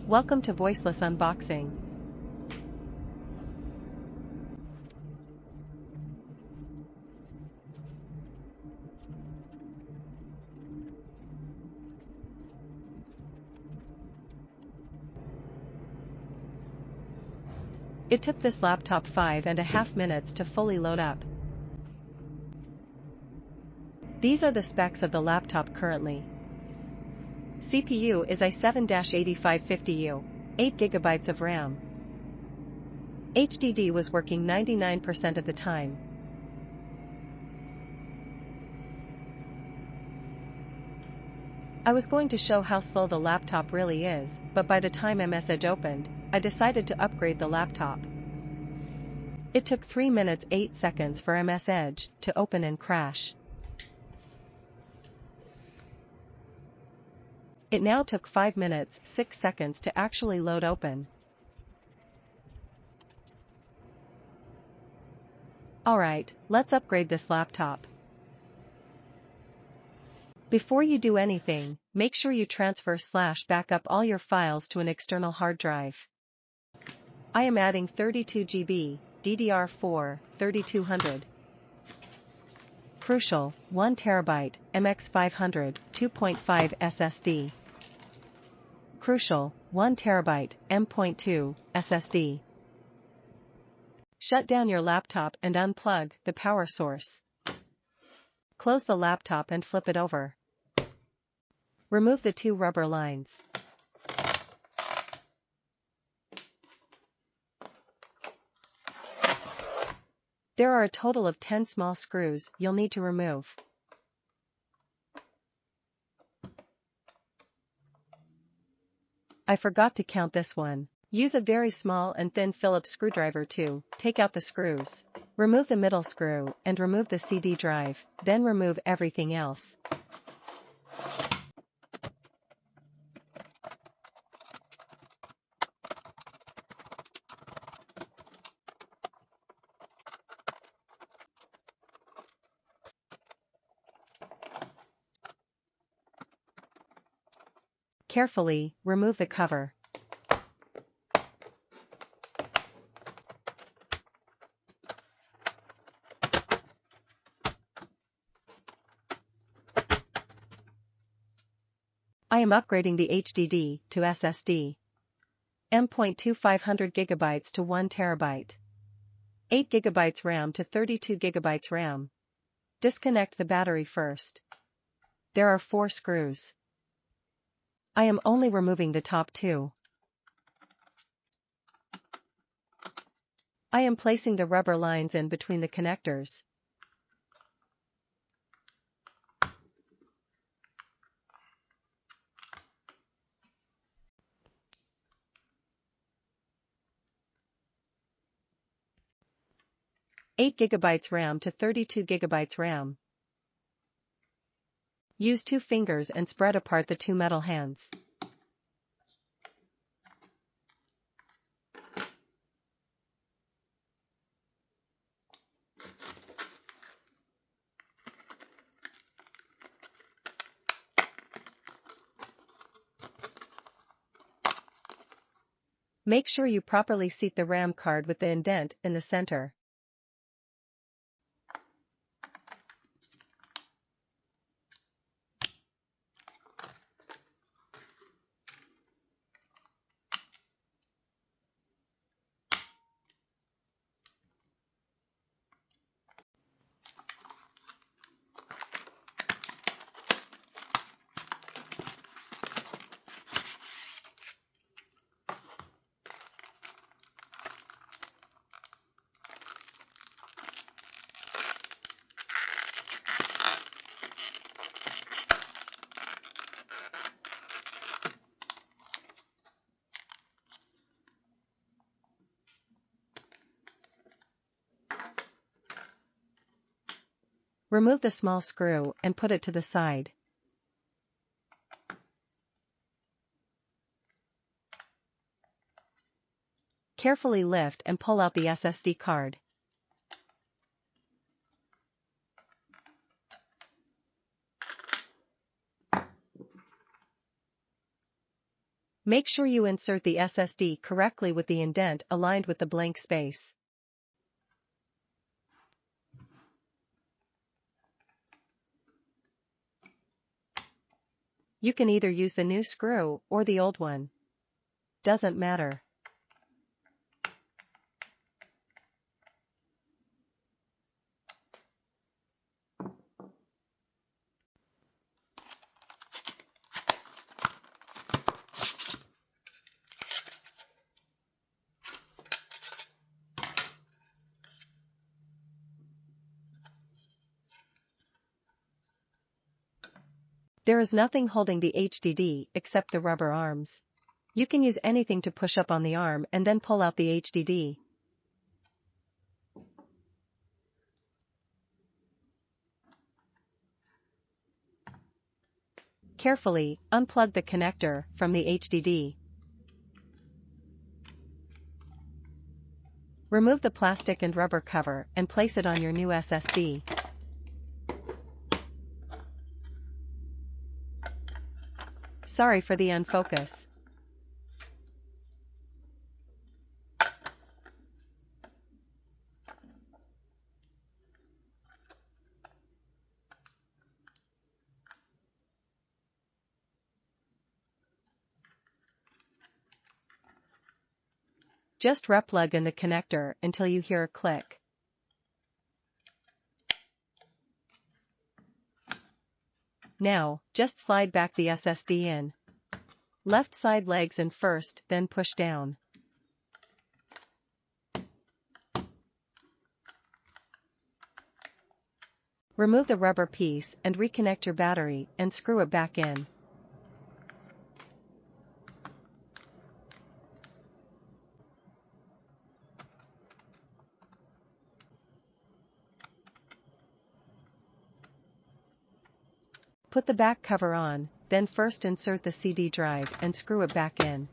Welcome to Voiceless Unboxing. It took this laptop 5.5 minutes to fully load up. These are the specs of the laptop currently. CPU is i7-8550U, 8GB of RAM. HDD was working 99% of the time. I was going to show how slow the laptop really is, but by the time MS Edge opened, I decided to upgrade the laptop. It took 3 minutes 8 seconds for MS Edge to open and crash. It now took 5 minutes 6 seconds to actually load open. Alright, let's upgrade this laptop. Before you do anything, make sure you transfer/backup all your files to an external hard drive. I am adding 32GB, DDR4, 3200. Crucial, 1TB, MX500, 2.5 SSD. Crucial, 1TB, M.2 SSD. Shut down your laptop and unplug the power source. Close the laptop and flip it over. Remove the 2 rubber lines. There are a total of 10 small screws you'll need to remove. I forgot to count this one. Use a very small and thin Phillips screwdriver to take out the screws. Remove the middle screw and remove the CD drive, then remove everything else. Carefully remove the cover. I am upgrading the HDD to SSD. M.2 500GB to 1TB. 8GB RAM to 32GB RAM. Disconnect the battery first. There are 4 screws. I am only removing the top 2. I am placing the rubber lines in between the connectors. Eight GB RAM to 32GB RAM. Use 2 fingers and spread apart the 2 metal hands. Make sure you properly seat the RAM card with the indent in the center. Remove the small screw and put it to the side. Carefully lift and pull out the SSD card. Make sure you insert the SSD correctly with the indent aligned with the blank space. You can either use the new screw or the old one. Doesn't matter. There is nothing holding the HDD except the rubber arms. You can use anything to push up on the arm and then pull out the HDD. Carefully unplug the connector from the HDD. Remove the plastic and rubber cover and place it on your new SSD. Sorry for the unfocus. Just replug in the connector until you hear a click. Now, just slide back the SSD in. Left side legs in first, then push down. Remove the rubber piece and reconnect your battery and screw it back in. Put the back cover on, then first insert the CD drive and screw it back in.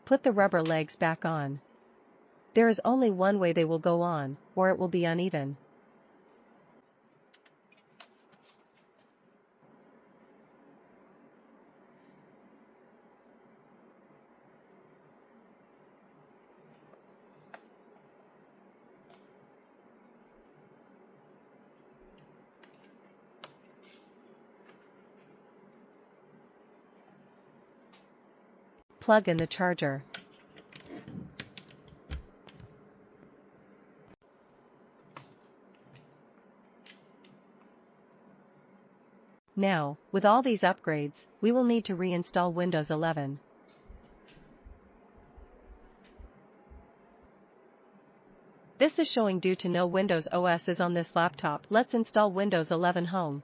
Put the rubber legs back on. There is only one way they will go on, or it will be uneven. Plug in the charger. Now, with all these upgrades, we will need to reinstall Windows 11. This is showing due to no Windows OS is on this laptop. Let's install Windows 11 Home.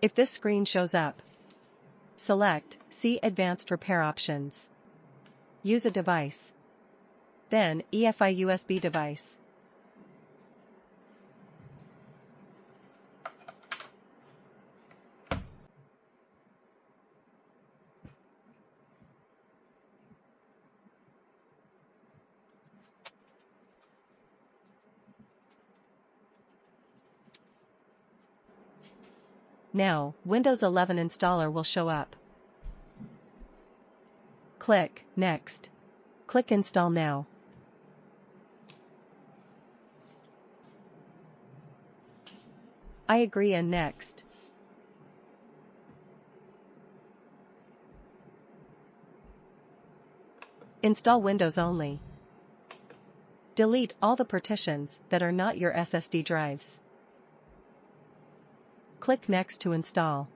If this screen shows up, select See Advanced Repair Options. Use a device. Then EFI USB device. Now, Windows 11 installer will show up. Click Next. Click Install Now. I agree and Next. Install Windows only. Delete all the partitions that are not your SSD drives. Click Next to install.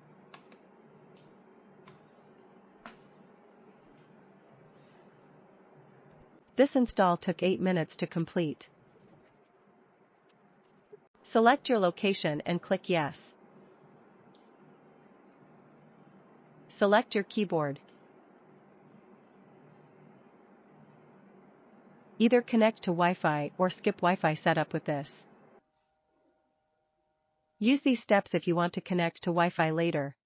This install took 8 minutes to complete. Select your location and click Yes. Select your keyboard. Either connect to Wi-Fi or skip Wi-Fi setup with this. Use these steps if you want to connect to Wi-Fi later.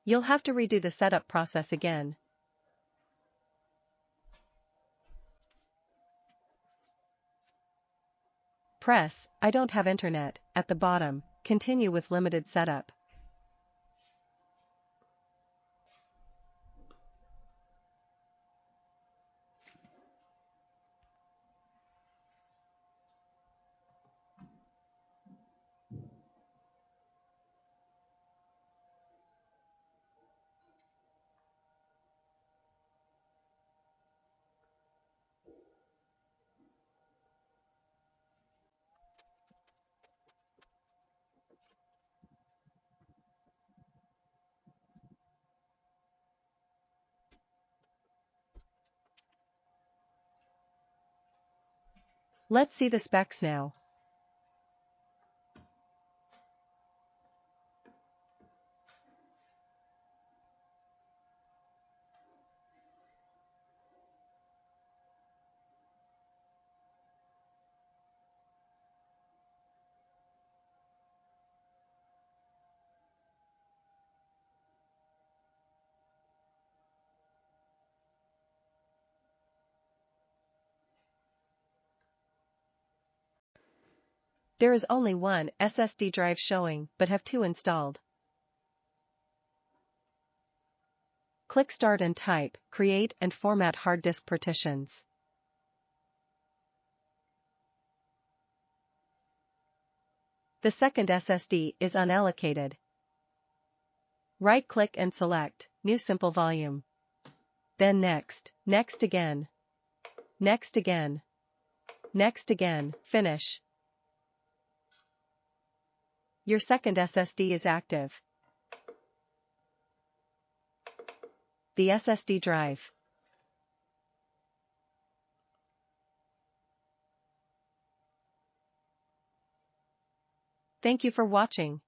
You'll have to redo the setup process again. Press "I don't have internet" at the bottom. Continue with limited setup. Let's see the specs now. There is only one SSD drive showing, but have two installed. Click Start and type, Create and format hard disk partitions. The second SSD is unallocated. Right-click and select, New Simple Volume. Then Next, Next again. Next again. Next again, Finish. Your second SSD is active. The SSD drive. Thank you for watching.